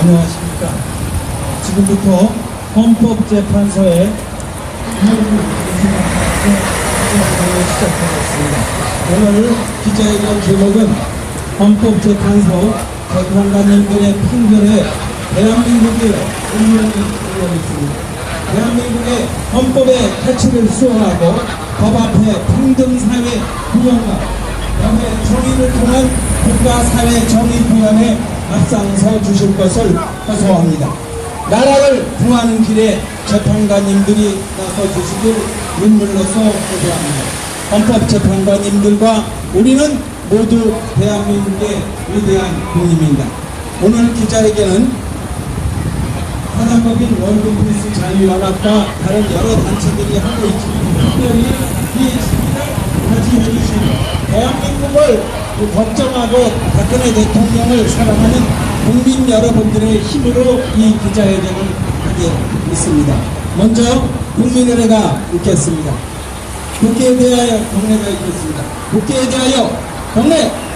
안녕하십니까. 지금부터 헌법재판소의 시작하겠습니다. 오늘 기자회견 제목은 헌법재판소 재판관님들의 판결에 대한민국의 운명이 걸려있습니다. 대한민국의 헌법의 가치를 수호하고 법 앞에 평등사회 구현과 법의 정의를 통한 국가사회 정의 구현에 앞장서 주실 것을 호소합니다. 나라를 구하는 길에 재판관님들이 나서 주시길 눈물로써 호소합니다. 헌법재판관님들과 우리는 모두 대한민국의 위대한 국민입니다. 오늘 기자회견은 사단법인 월드프레스 자유연합과 다른 여러 단체들이 하고 있지만 특별히 이 시민을 가지해주신 대한민국을 걱정하고 박근혜 대통령을 사랑하는 국민 여러분들의 힘으로 이 기자회견을 하게 있습니다. 먼저 국민의례가 읽겠습니다. 국회에 대하여 경례가 있겠습니다. 국회에 대하여 경례!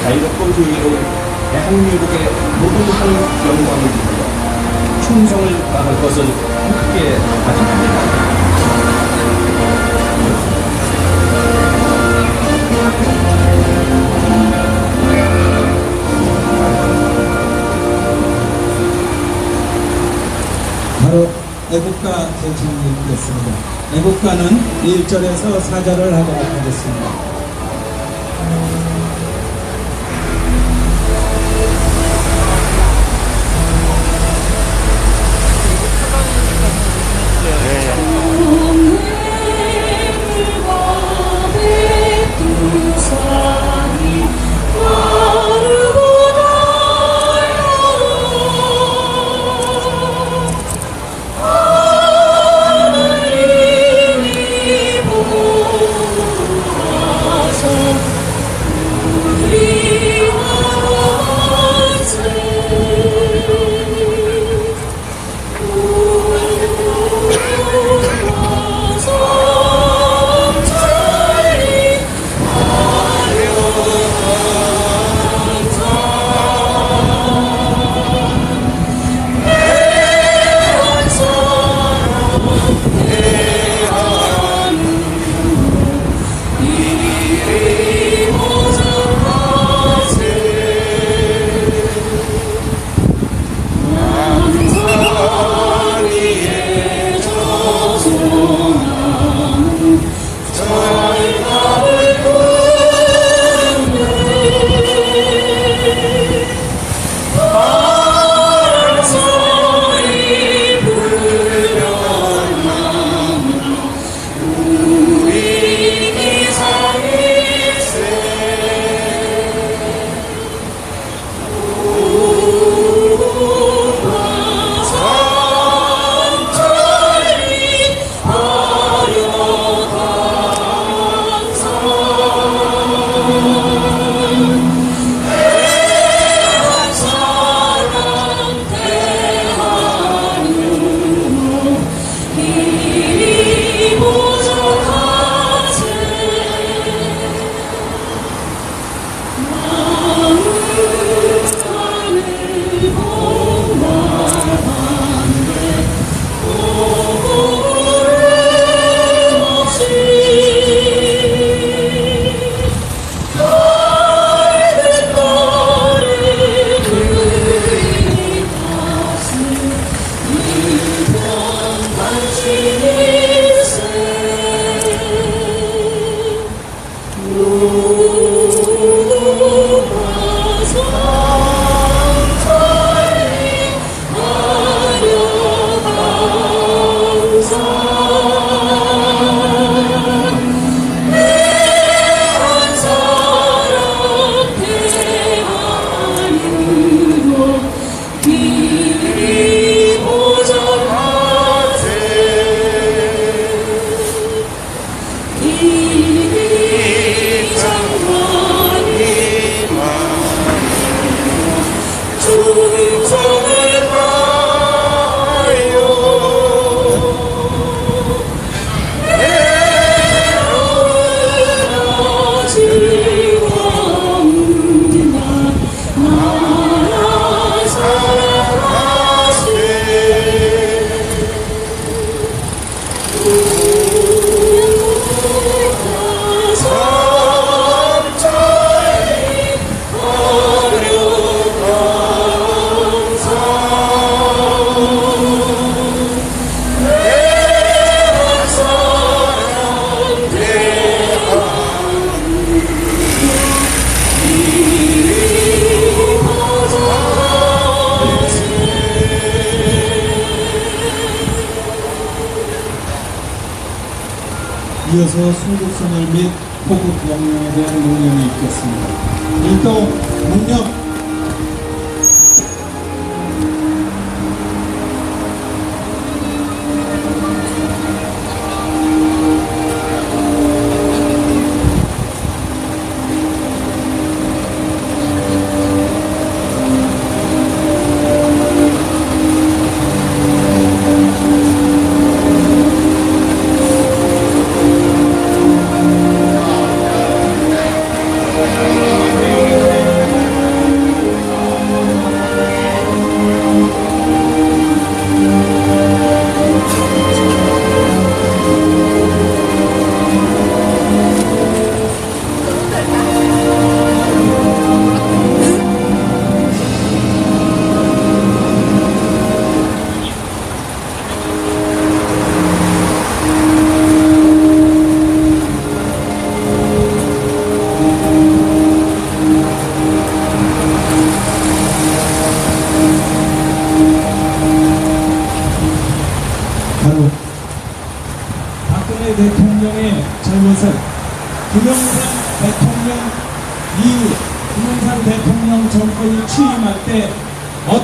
자유롭고 조의로운 대한민국의 무궁한 영광을 위하여 충성을 다할 것을 굳게 다짐합니다. 애국가 대청이겠습니다. 애국가는 1절에서 4절을 하도록 하겠습니다. 이어서 순국선열 및 포국 영령에 대한 문연이 있겠습니다. 일동 문령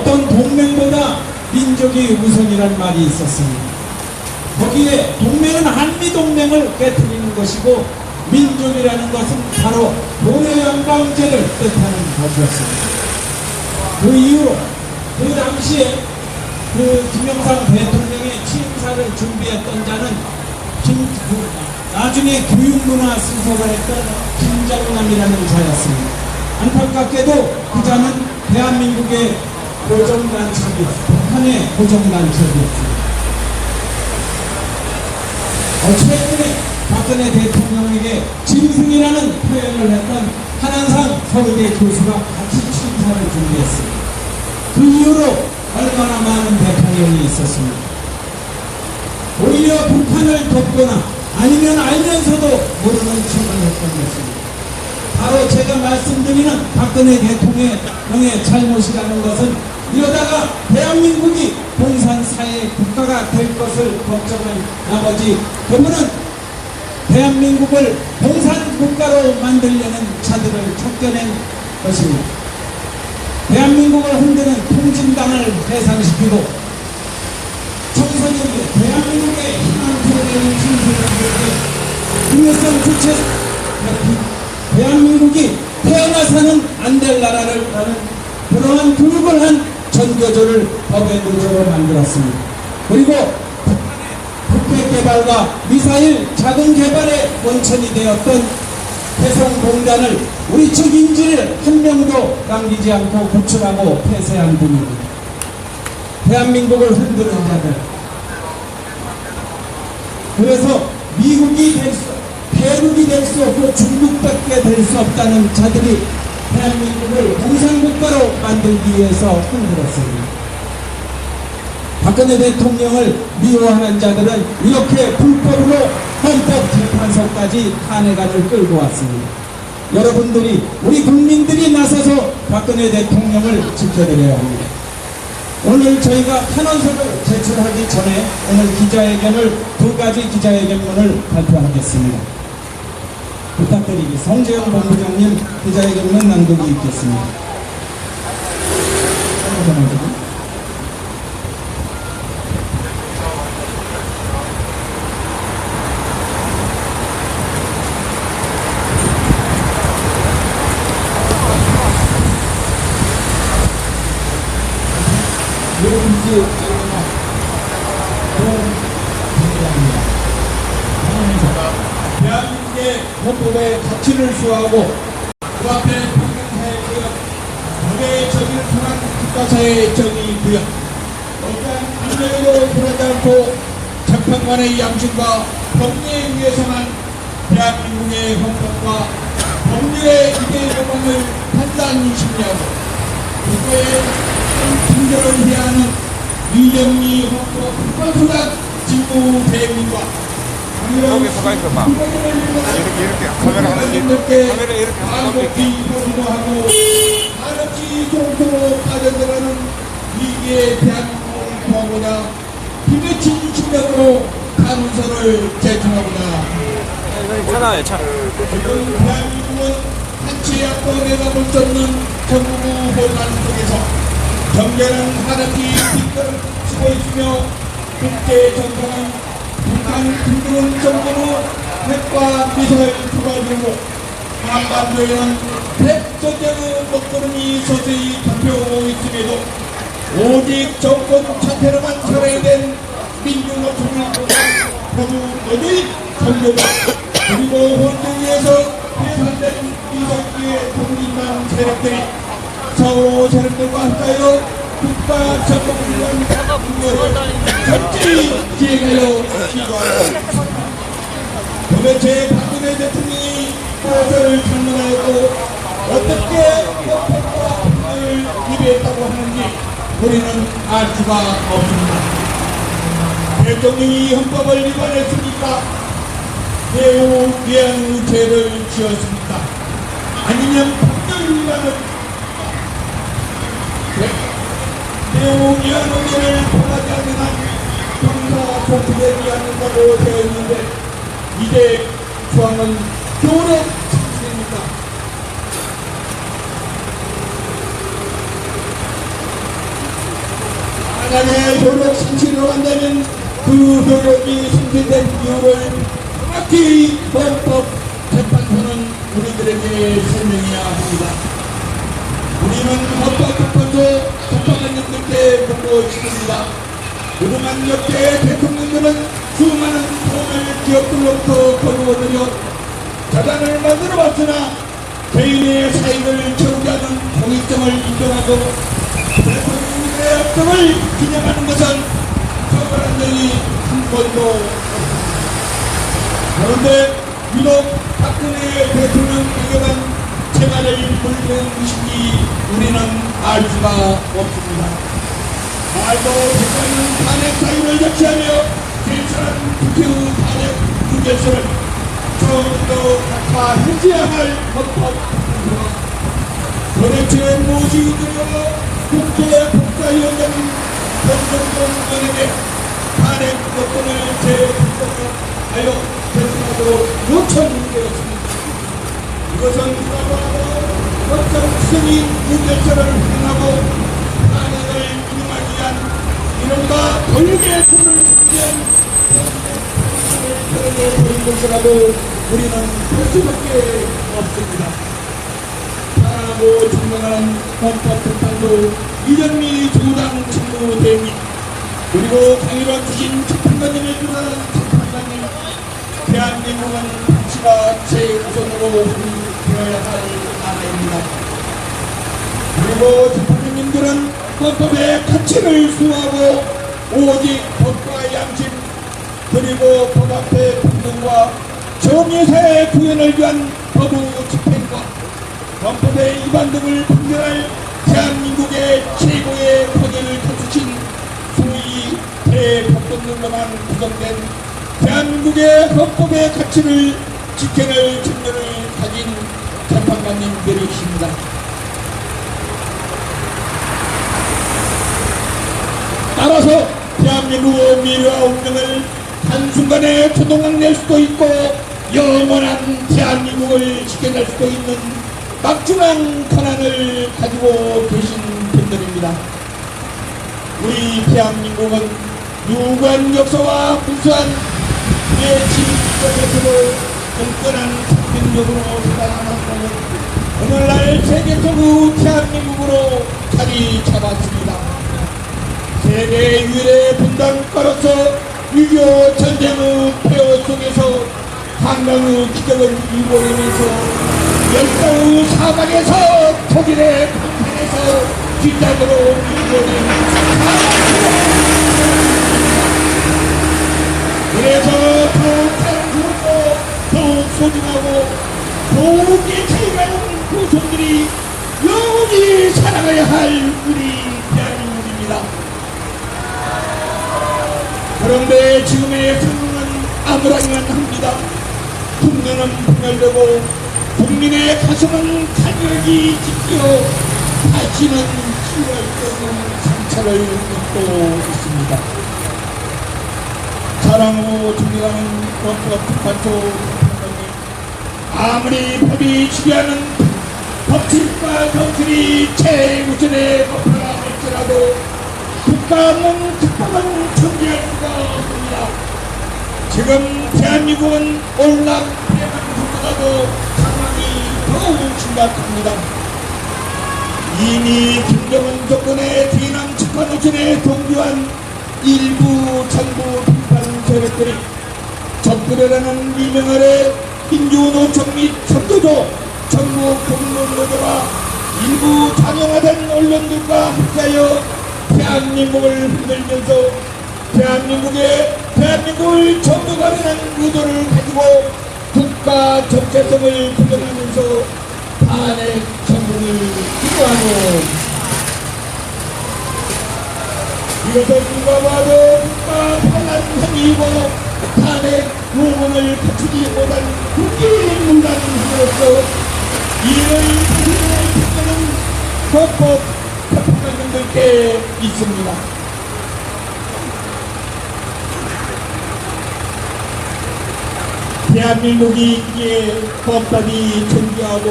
어떤 동맹보다 민족이 우선이란 말이 있었습니다. 거기에 동맹은 한미동맹을 깨뜨리는 것이고 민족이라는 것은 바로 고려영광제를 뜻하는 것이었습니다. 그 이후로 그 당시에 그 김영삼 대통령의 취임사를 준비했던 자는 나중에 교육문화 수석을 했던 김정남이라는 자였습니다. 안타깝게도 그 자는 대한민국의 고정난첩이었습니다. 북한의 고정난첩이었습니다. 최근에 박근혜 대통령에게 짐승이라는 표현을 했던 한한상 서울대 교수가 같이 취임사를 준비했습니다. 그 이후로 얼마나 많은 대통령이 있었습니다. 오히려 북한을 돕거나 아니면 알면서도 모르는 척을 했던 것입니다. 바로 제가 말씀드리는 박근혜 대통령의 잘못이라는 것은 이러다가 대한민국이 공산사회 국가가 될 것을 걱정한 나머지 그분은 대한민국을 공산국가로 만들려는 자들을 쫓겨낸 것입니다. 대한민국을 흔드는 통진당을 해산시키고 청소년들, 대한민국의 희망표현을 진술하는 국내성 주체 대한민국이 태어나서는 안 될 나라를 라는 그러한 교육을 한 전교조를 법의 노조로 만들었습니다. 그리고 북핵 개발과 미사일 자금 개발의 원천이 되었던 해성공단을 우리 측 인지를 한 명도 남기지 않고 구출하고 폐쇄한 분입니다. 대한민국을 흔드는 자들. 그래서 미국이 대륙이 될 수 없고 중국밖에 될 수 없다는 자들이 대한민국을 공산국가로 만들기 위해서 흔들었습니다. 박근혜 대통령을 미워하는 자들은 이렇게 불법으로 헌법재판소까지 탄핵안을 끌고 왔습니다. 여러분들이 우리 국민들이 나서서 박근혜 대통령을 지켜드려야 합니다. 오늘 저희가 탄원서를 제출하기 전에 오늘 기자회견을 두 가지 기자회견문을 발표하겠습니다. 부탁드리기 성재영 본부장님 기자회견문 낭독이 있겠습니다. 대한민국의 헌법의 가치를 수호하고 그 앞에 평등사회 구역, 법의 정의를 통한 국가사회의 정의 구역, 어떠한 안정으로 돌아지 않고 재판관의 양심과 법리에 의해서만 대한민국의 헌법과 법률의 이대 조건을 판단히 심리하고 국가의 분별을 해야 하는 위정리 헌법 국가소장 직무 대행님과 여기 서가 있어 봐. 이렇게 카메라 이렇게 반복기 소리도 하고 한없이 속으로 빠져들어가는 위기에 대한민국을 구하고자 힘의 진심으로 탄원서를 제출하고자 차나요 차. 지금 대한민국은 한치 앞도 내다볼 수 없는 전국의 혼란 속에서 정결한 한없이 뒷걸을 치고 있으며 국제 정상은 북한 김정은 정부는 핵과 미사일 투과되고 한반도에는 핵전쟁의 먹구름이 서서히 잡혀오고 있음에도 오직 정권 차태로만 살아야 된 민주노총을 모두 정교조 그리고 혼종위에서 해산된 이석기의 독립만 세력들이 서로 세력들과 함께하여 국가 정권을 위한 운동을 철저히 기획하여 시도하였습니다. 도대체 박근혜 대통령이 무엇을 판단하였고 어떻게 헌법과 법률을 위배했다고 하는지 우리는 알 수가 없습니다. 대통령이 헌법을 위반했습니까? 매우 위한 죄를 지었습니까? 아니면 법률 위반을 매우 위한 의견을 통하지 않는 한 형사 소송되지 않는다고 되어 있는데 이제 조항은 교력 창시됩니까? 만약에 효력 상실로 간다면 그 효력이 상실된 이유를 정확히 헌법재판소는 우리들에게 설명해야 합니다. 우리는 헌법재판소 재판관님들께 보고있습니다. 그동안 역대 대통령들은 수많은 돈을 기업들로부터 거두어들여 재단을 만들어봤으나 개인의 사익을 채우지 않은 공익성을 인정하고 대통령의 업적을 기념하는 것은 처벌한 적이 한 번도 없습니다. 그런데 유독 박근혜 대통령 강력한 생활을 물는 것인지 우리는 알 수가 없습니다. 말도 대단한 탄핵 사유를 적시하며 괜찮은 국회의 탄핵 의결서를 처음부터 다 해제해야 할 헌법 도대체 무엇이 의도로 국회 국가위원장 권성동 의원에게 탄핵 요건을 재평가하여 결정하도록 요청되었습니다. 이것은 법적 승인 의결서를 확인하고 탄핵을 인용하기 위한 이른바 권력의 손을 위한 그렇게 보인 것이라도 우리는 볼 수밖에 없습니다. 사랑하고 존경하는 헌법재판소 이정미 조당 직무대행님 그리고 강의를 주신 재판관님을 비롯한 재판관님 대한민국은 당시가 최우선으로 되어야 할 나라입니다. 그리고 재판관님들은 헌법의 가치를 수호하고 오직 법과 양심 그리고 법 앞의 평등과 정의사의 구현을 위한 법의 집행과 헌법의 위반 등을 판결할 대한민국의 최고의 권위를 갖추신 소위 대법원으로만 구성된 대한민국의 헌법의 가치를 지켜낼 책무를 가진 재판관님들이십니다. 따라서 대한민국의 미래와 운명을 한순간에 초동학낼 수도 있고 영원한 대한민국을 지켜낼 수도 있는 막중한 권한을 가지고 계신 분들입니다. 우리 대한민국은 유구한 역사와 무수한 예치적에서도 끈끈한 생명력으로 살아남았고 오늘날 세계 최고 대한민국으로 자리 잡았습니다. 세계 유일의 분단가로서 6.25 전쟁의 폐허 속에서 한강의 기적을 이루어내면서 열사의 사막에서 독일의 방탄에서 뒷땅으로 이루어낸 그래서 더욱 사랑스럽고 더욱 소중하고 더욱 예차이가 있는 그 종들이 영원히 살아가야 할 우리 대한민국입니다. 그런데 지금의 상황은 암울하기만합니다. 국민은 분열되고 국민의 가슴은 탄력이 찢겨 다시는 치유할 수 없는 상처를 입고 있습니다. 사랑하고 존경하는 헌법재판소 재판관님, 아무리 법이 지배하는 법칙과 정신이 최우선의 법화가 할지라도 국가 없는 특법은 존재할 수가 없습니다. 지금 대한민국은 올락대한민국보다도 상황이 더욱 심각합니다. 이미 김정은 정권의 대남 재판노선에 동조한 일부 정부 비판 세력들이 적들이라는 미명 아래 민주노총 및 선교조, 전국 공무원노조와 일부 장영화된 언론들과 함께하여 대한민국을 흔들면서 대한민국을 정복하려는 의도를 가지고 국가 정체성을 부정하면서 탄핵 정부를 기도하고 이것은 누가 봐도 국가 반란 행위이고 탄핵 요원을 갖추지 못한 국기문단 행위로서 이를 부정할 필요는 헌법 재판관님들께 있습니다. 대한민국이 있기에 법법이 존재하고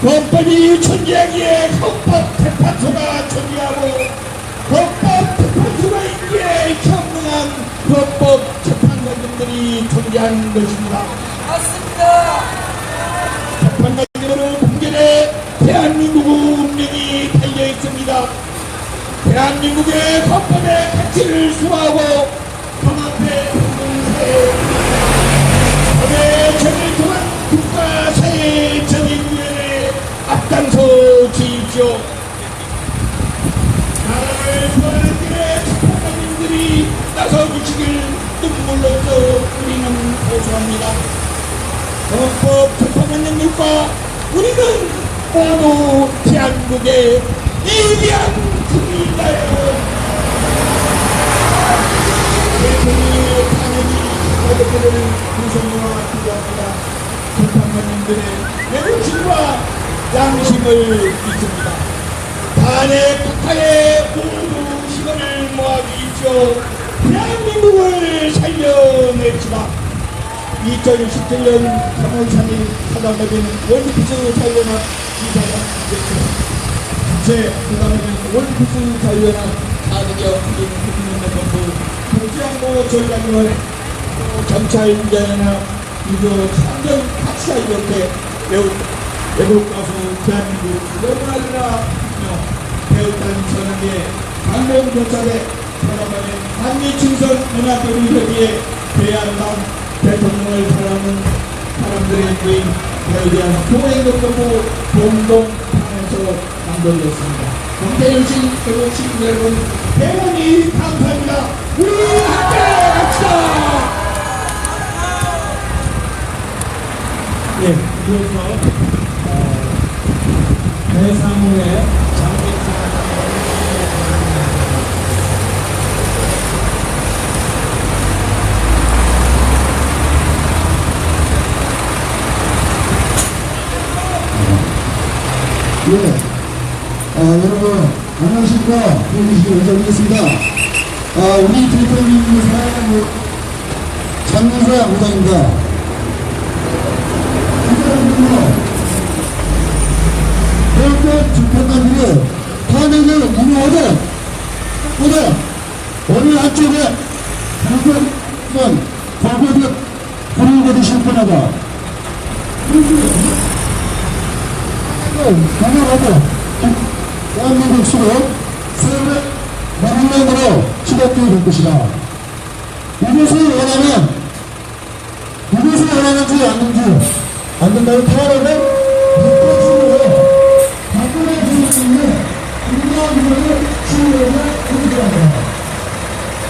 법법이 존재하기에 헌법재판소가 존재하고 헌법재판소가 위한 것입니다. 재판관님으로 공개에 대한민국 운명이 달려 있습니다. 대한민국의 헌법의 가치를 수호하고 통합의 공동사회 법의 정을 통한 국가사회 정의구현에 앞장서 주십시오. 나라를 구하는 길에 재판관님들이 나서주시길 눈물로써 우리는 호소합니다. 헌법 재판관님들과 우리는 모두 대한민국의 위대한 국민이다요. 대통령의 탄핵이 어렵게를 구성과 필요합니다. 재판관님들의 매국심과 양심을 믿습니다. 탄핵 국가에 모두 힘을 모아주십시오. 대한민국을 살려냅시다. 2017년 3월 3일 사단법인 월드피스 자유연합 이사장 제9단법인 월드피스 자유연합 4대겨 국민연합본부 국제항모 전략위원회 경찰연합 유교 3년 학사 이렇게 외국 가수 대한민국 너무나리나 배우단 전학의 강명경찰의 사단법인 한미충선 문화교류협의회 대한당 대통령을 바라는 사람들의 모임 대한 교회행동본부 공동판에서 만들어졌습니다. 함께해주신 대구 시민 여러분 대단히 감사합니다. 우리 함께 갑시다. 예, 이어서 대상호의 장례사 예, 여러분 안녕하십니까. 대구시 의장이겠습니다. 우리 대표님 사랑하는 장문사 무당입니다. 헌법 재판관들이 탄핵을 운영하든 보다 어느 한쪽에 한쪽은 과거에 불이거리 실패하다. 강화하고 대한민국 수로 세월의 만명으로 시작되어 될 것이다. 이것을 원하는지 안 된다는 태어나는 이것으로 바꾸는 기준을 인간으로 치유하는 공부한다.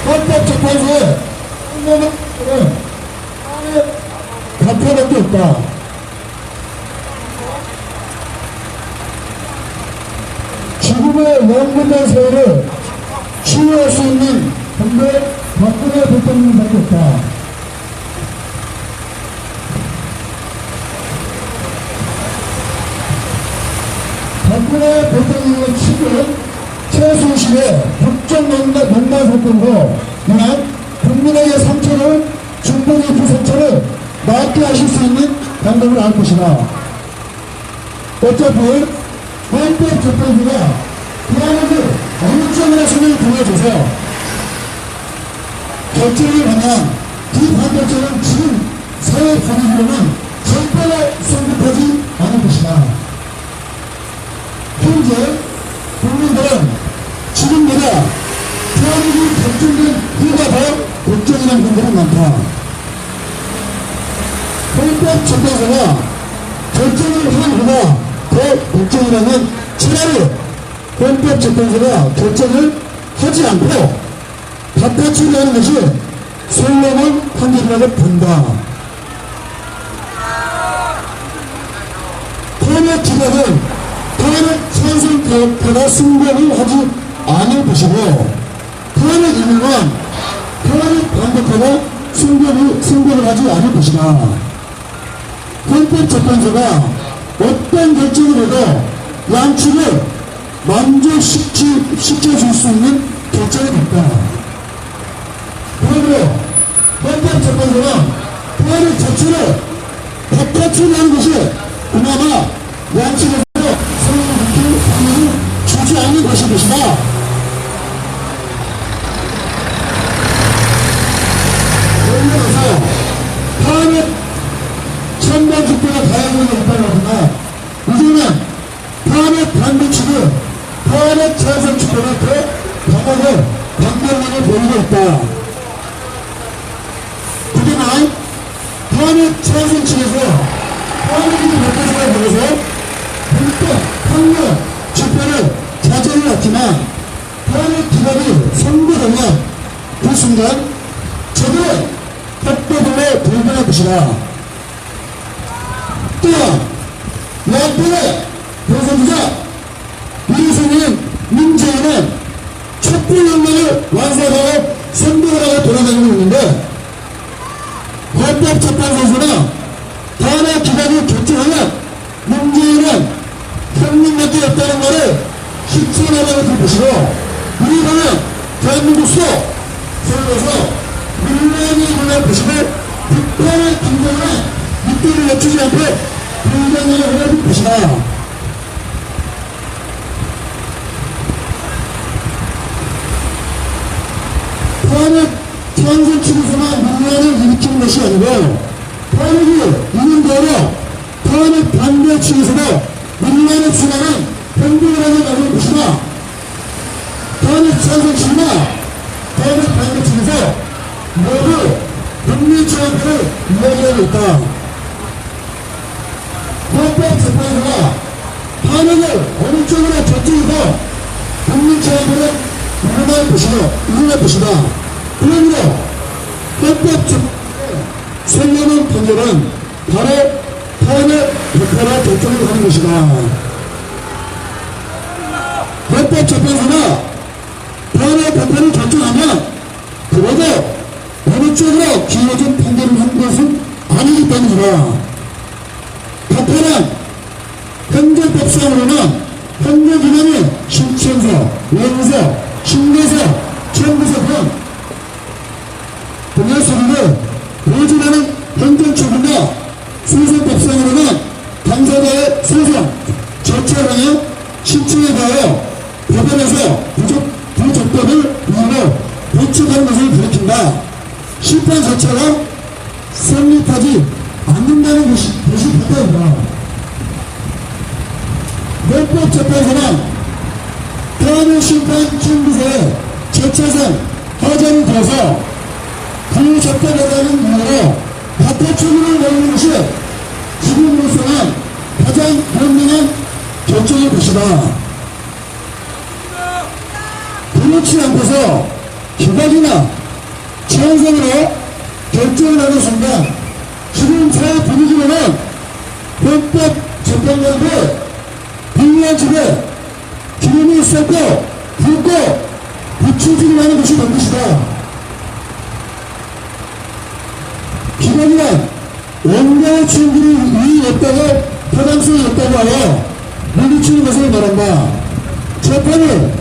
헌법재판소에 헌법은 답변밖에 없다. 지금의 원근단 사회를 치유할 수 있는 근데 박근혜 대통령밖에 없다. 박근혜 대통령의 측은 최순실의 국정농단 사건으로 인한 국민에게 상처를 중국의 그 상처를 낫게 하실 수 있는 방법을 알 것이다. 어차피 헌법재판소가 대한민국 어느 쪽이나 손을 들어줘서 결정을 하면 비판결정은 지금 사회 분위기로는 절대 성립하지 않을 것이다. 현재 국민들은 지금보다 대한민국이 결정된 후가 더 걱정이라는 분들은 많다. 헌법재판소가 결정을 한 후가 더 걱정이라면 차라리 헌법재판소가 결정을 하지 않고 바깥으로 하는 것이 솔로몬 판결이라고 본다. 탄핵 기각은 탄핵 찬성표가 승복을 하지 않을 것이고 탄핵 이유는 탄핵 반복하고 승복을 하지 않을 것이다. 헌법재판소가 어떤 결정을 해도 양측을 만족시켜줄 수 있는 결정이 됐다. 그러므로 헌법재판소는 탄핵 자체를 바깥으로 하는 것이 그나마 양측에서 성립을 주지 않는 것일 것이다. 예를 들어서 탄핵 반대 측은 탄핵 찬성 측보다 더 강하게 강경하게 보이고 있다. 그동안 탄핵 찬성 측에서 탄핵이 못해서가 보여서 불법 폭력 집회를 자제해왔지만 탄핵 기간이 선고되면 그 순간 저들은 협법으로 불변할 것이다. 또한 양편의 당선주자 윤석열, 문재인은 촛불혁명을 완성하고 선동을 하고 돌아다니고 있는데 헌법재판소에서는 탄핵 기간이 결정하면 문재인은 혁명밖에 없다는 말을 실천하라고 들 것이고 우리는 대한민국 서울에서 민원이 일어날 것임을 북한의 김정은의 밑대를 낮추지 않고 불gan을 하는 것이다. 탄핵 찬성 측에서만 민원을 일으키는 것이 아니고 탄핵이 있는 대로 탄핵 반대 측에서도 민원을 수행하는 행동을 하게 나올 것이다. 탄핵 찬성 측이나 탄핵 반대 측에서 모두 국민체육회를 이야기하고 있다. 헌법재판소가 탄핵을 어느 쪽으로 결정해서 국민체육회를 일어날 것이다. 그러므로 헌법재판소의 설명한 판결은 바로 탄핵 백화라 결정을 하는 것이다. 헌법재판소가 탄핵 백화를 결정하면 그래도 어느 쪽으로 기울어진 판결을 한 것은 아니기 때문이다. 백화는 행정법상으로는 행정기관이 신청서, 원서, 신고서, 청구서 등 동일서류를 보여주라는 행정처분과 소송법상으로는 당사자의 소송, 절차량의 신청에 대하여 법원에서 부적법을 이유로 도출하는 것을 가리킨다. 심판 절차가 성립하지 않는다는 것이 판단이다. 헌법재판소는 탄핵 심판 청구서에 절차상 하자를 들어서 부적법하다는 이유로 박해처분을 내리는 것이 지금으로서는 가장 현명한 결정일 것이다. 그렇지 않고서 기각이나 찬성으로 결정을 하는 순간 지금 사회 분위기로는 헌법재판관의 비밀한 집에 기름이 쏟고 붓고 부추기를 하는 것이 된 것이다. 기각이란 원가의 취임들이 이익이 없다고 타당성이 없다고 하여 물리치는 것을 말한다. 재판을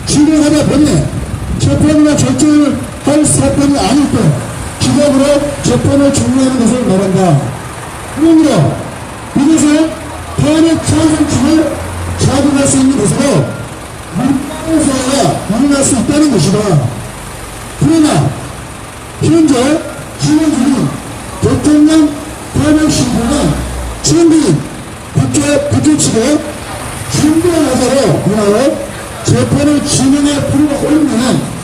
진행하다 보니 재판이나 결정을 할 사건이 아닐 때 기각으로 재판을 종료하는 것을 말한다. 그러므로 이것을 탄핵 찬성 측을 자극할 수 있는 것으로 문제가 일어날 수 있다는 것이다. 그러나 현재 진행 중인 대통령 탄핵 심판은 전부 국회 측에 중대한 하자로 인하여 재판을 진행할 필요가 없는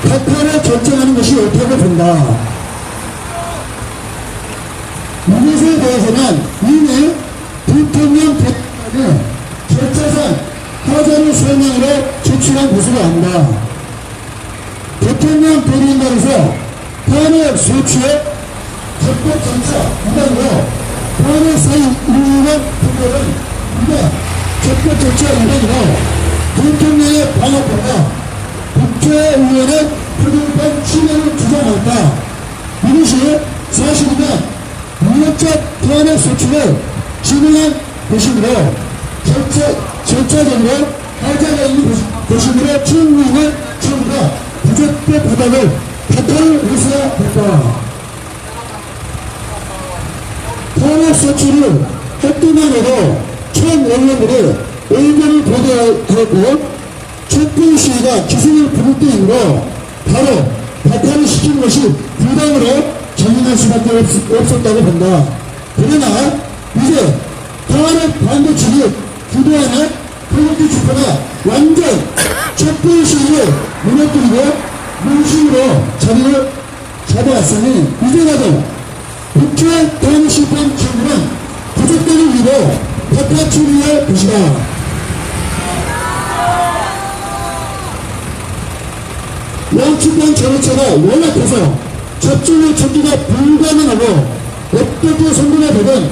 재판을 결정하는 것이 옳다고 본다. 이것에 대해서는 이미 대통령 대통령의 절차상 하자를 설명으로 제출한 것으로 안다. 대통령 대리인단에서 탄핵 소추의 적법 절차 위반으로 탄핵 사유 이루는 판결은 이게 적법 절차 위반으로 대통령의 방어권과 국회의원의 표준권 침해를 주장한다. 이것이 사실이면 무력적 탄핵 소추를 진행한 것이므로 절차적으로 하자가 있는 것이므로 충분한 처우가 부적법 바닥을 바탕을 의사해야 된다. 탄핵 소추를 했기만으로 천 원론으로 의견을 보도하고 촛불 시위가 기승을 부를 때이므로 바로 바탕을 시키는 것이 부당으로 전진할 수밖에 없었다고 본다. 그러나 이제 당하는 반대측이 주도하는 태극기 주파가 완전 촛불식으로 무너뜨리고 문심으로 자리를 잡아왔으니 이제라도 국회 대한시권 정부는 부족되는 위로 바꿔치기할 것이다. 양측간 전체가 연합해서 접촉을 찾기가 불가능하고 어떻게 선동해 보든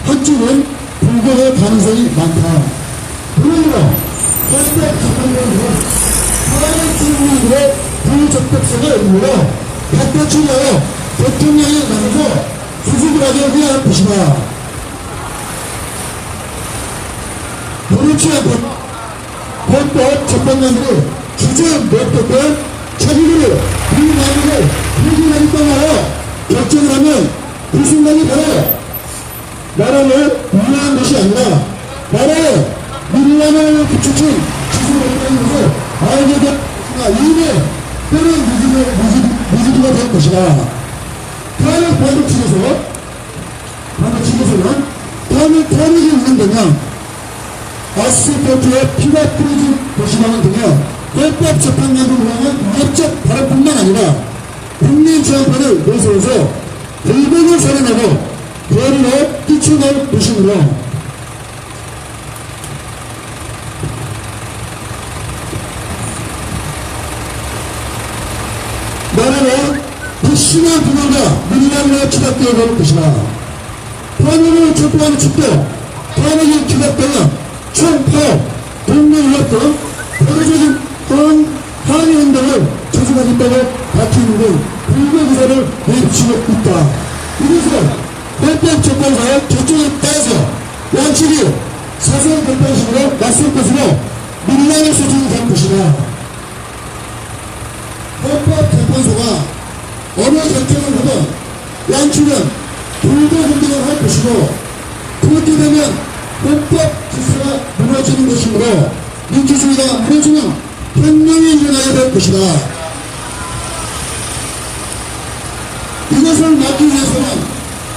한쪽은 불복의 가능성이 많다. 그러므로 헌법 재판관은 사회 주민들의 불적격성을 의무로 바꿔치기하여 대통령이 나눠서 수습을 하기 위한 것이다. 그렇지 않고 헌법 재판관들이 주저 못했던 자기들이 불만을 불기하겠다고 하여 결정을 하면 그 순간이 바로 나라를 위한 것이 아니라 나라의 민간을 부추친 지수를 것을 알게 될 것이다. 이미 때는 무지가 될 것이다. 다음에 반대측에서는 다음에 탄핵이 있는다면 아스팔트에 피가 뿌려진 것이라는 등의 헌법 재판관을 위한 위협적 발언뿐만 아니라 국민제한판을 내세워서 대법을 살해내고 거리로 뛰쳐날 것이므로 나라는 불심한 분노가 민간으로 추락되어 갈 것이다. 탄핵을 촉구하는 측도 탄핵이 추락되면 총파업, 동맹협 등 포괄적인 항의운동을 조직하겠다고 밝히는 등 불교기사를 내비치고 있다. 이것은 헌법 재판사의 결정에 따라서 양측이 사설 결판식으로 맞설 것으로 민간의 소송이 될 것이다. 헌법 재판소가 어느 결정을 하든 양측은 불도공정을 할 것이고 그렇게 되면 헌법 질서가 무너지는 것이므로 민주주의가 무너지면 혁명이 일어나야 될 것이다. 이것을 막기 위해서는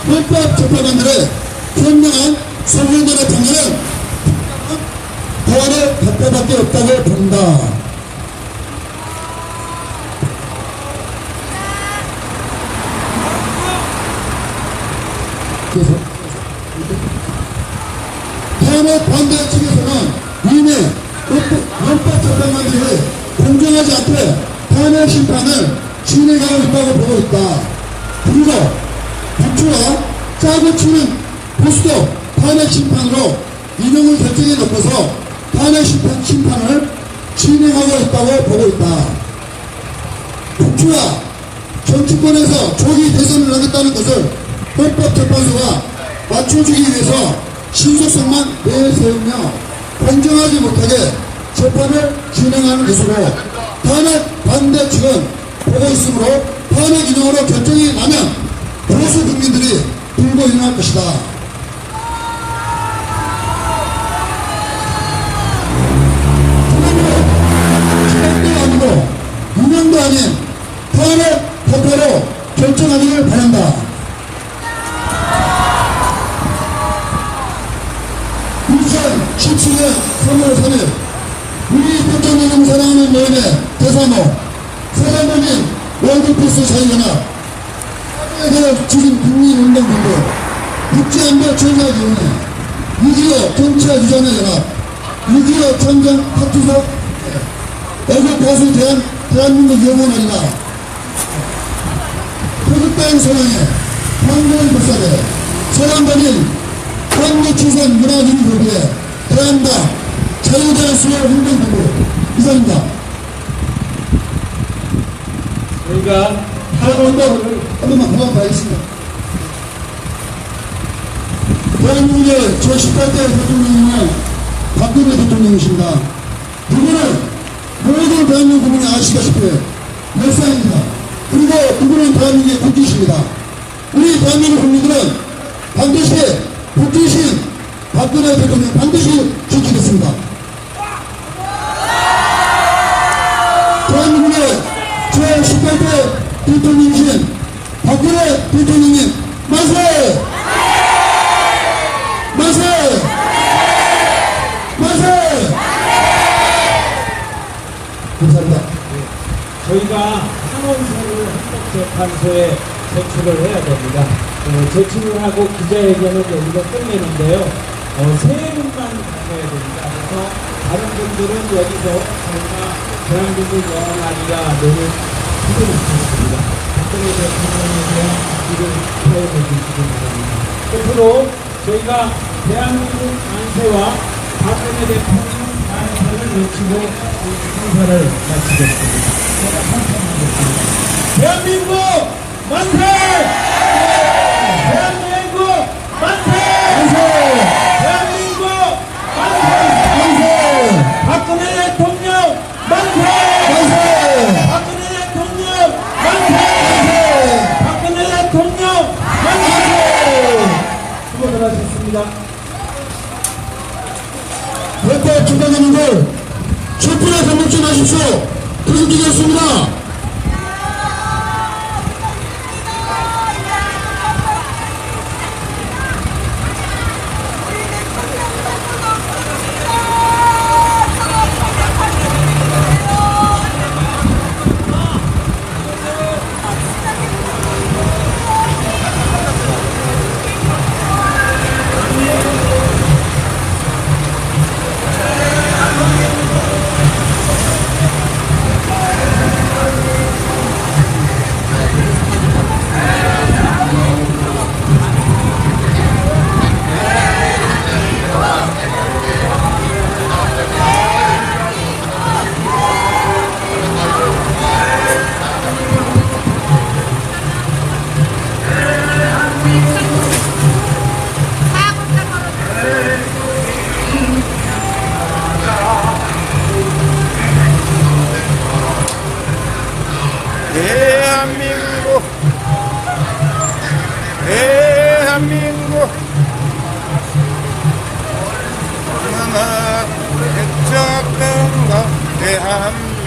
헌법 재판관들의 현명한 소송들의 판결은 보완의 답변밖에 없다고 본다. 그래서 탄핵 반대 측에서는 이미 헌법 재판관들이 공정하지 않게 탄핵 심판을 진행하고 있다고 보고 있다. 그리고 북주와 짜고 치는 보수도 탄핵 심판으로 인용을 결정해 놓고서 탄핵 심판을 진행하고 있다고 보고 있다. 북주와 정치권에서 조기 대선을 하겠다는 것을 헌법재판소가 맞춰주기 위해서 신속성만 내세우며 공정하지 못하게 재판을 진행하는 것으로 탄핵 반대 측은 보고 있으므로 탄핵 인용으로 결정이 나면 보수 국민들이 들고 일어날 것이다. 탄핵도 아니고 인용도 아닌 탄핵 법회로 결정하기를 바란다. 2017년 3월 3일 우리 대통령을 사랑하는 모임의 대사모 사장님인 월드패스 자유연합 사회에서 지금 국민운동본부 국제안보 전사위원회 6.25 경찰 유전의 연합 6.25 전쟁 파투소 애국 가수 대한민국 영원하리라 태극당 소랑회 황교안법사대 서양반인 한국지선 문화주의협의회 대한당 자유자유수요 행정본부 이사입니다. 저희가 탈원도를 한 번만 고맙하겠습니다. 대한민국의 제18대 대통령은 박근혜 대통령이십니다. 그분은 모든 대한민국 국민이 아시다시피 열사입니다. 그리고 그분은 대한민국의 국기십니다. 우리 대한민국 국민들은 반드시 국기신 박근혜 대통령 반드시 지키겠습니다. 대한민국의 제18대 대통령이신 박근혜 대통령님 만세! 만세! 만세! 감사합니다. 저희가 한원서를 헌법재판소에 제출을 해야 됩니다. 제출을 하고 기자회견을 여기서 끝내는데요. 세 분만 가셔야 됩니다. 그래서 다른 분들은 여기서 저희가 대한민국 영원하리라 노를 기도를 드리겠습니다. 박근혜 대통령에 대한 기를 표현해 주시기 바랍니다. 끝으로 저희가 대한민국 만세와 박근혜 대통령 만세를 외치고 행사를 마치겠습니다. 대한민국 만세! 대한민국 만세! 대한민국 만세! 박근혜 대통령 만세! 박근혜 대통령 만세! 박근혜 대통령 만세! 수고들 하셨습니다. 헌법 중단자님들 촛불에 반복지 마십시오. 계속되겠습니다. 대한민국 대한민국 얼마나 애착된가 대한민국을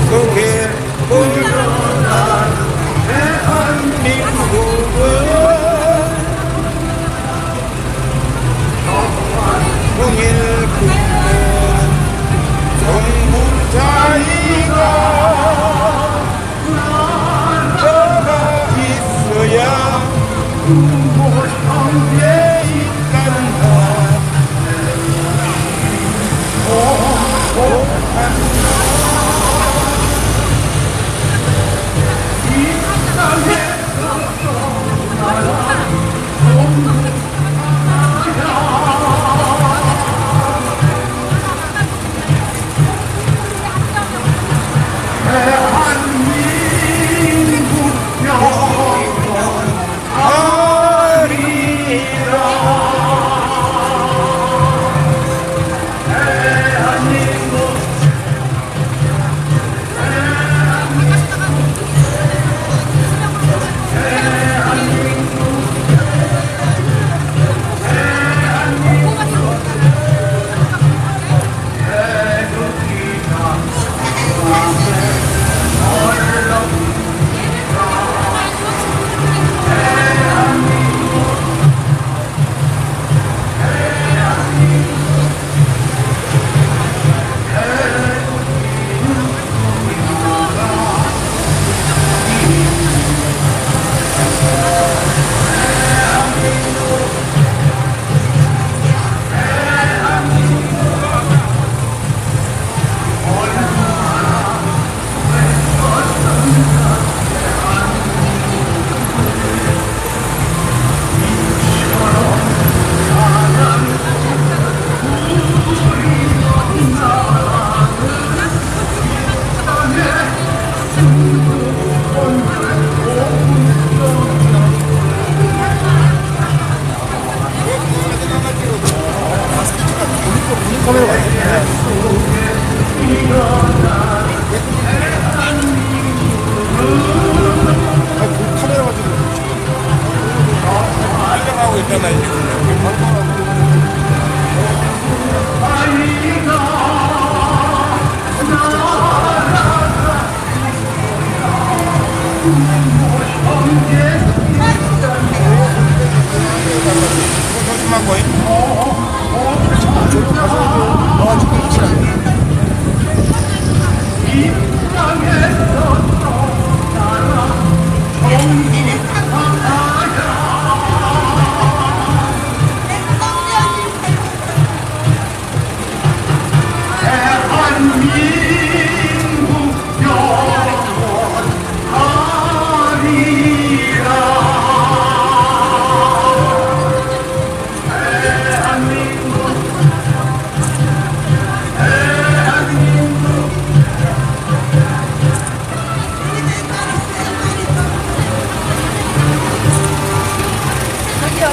속에 보여라 대한민국은 통일국가는 정부자이가 너가 있어야 국보성에 있단다. 보니까 카메라 맞지? 카메라 가지고 하고 있잖아 이제. 조심하고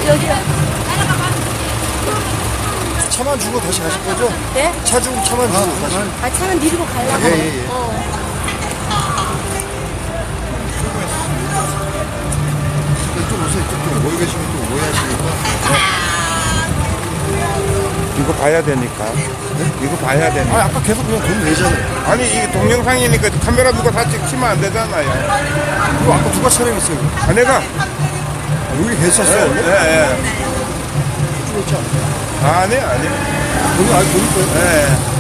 여기요. 차만 주고 다시 가실 거죠? 네? 차 주고 차만 주고 다시. 아, 차는 밀고 가려고. 예. 이쪽 오세요. 이쪽 모여 계시면 또 오해하시니까. 이거 봐야 되니까. 이거 봐야 되니까. 아, 아까 계속 그냥 돈 내잖아요. 아니 이게 동영상이니까 카메라 누가 다 찍히면 안 되잖아요. 이거 아까 누가 촬영했어요? 아 내가 여기 했었어요. 원래? 예. 찍었지 않아요? 아니 아니. 여기 아직 보일 거예요. 예.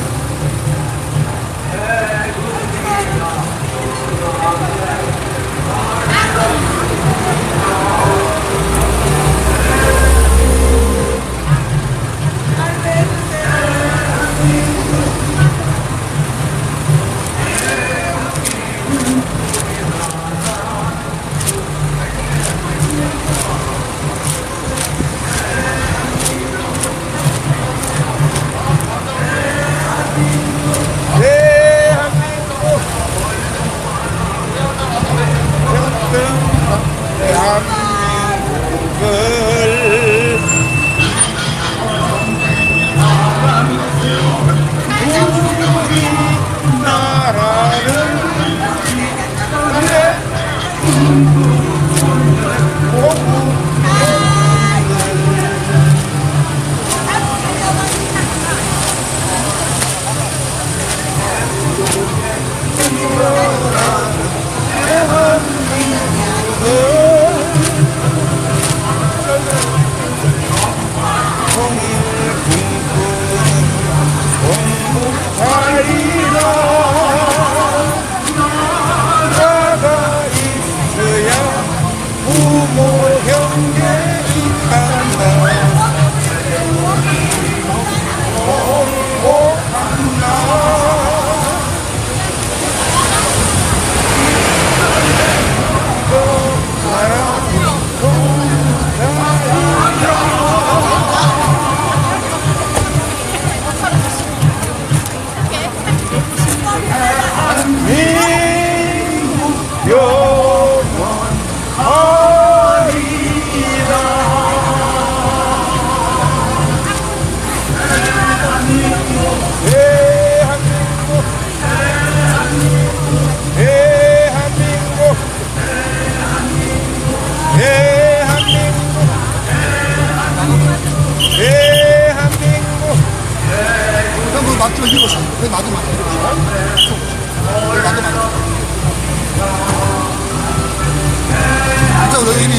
그럼 너 맞죠? 이거 왜 나도 맞죠? 왜 나도 맞죠? 진짜 너 이리.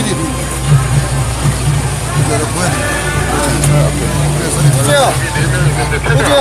이거 뭐야? 그래서 호주야.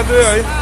놔둬요.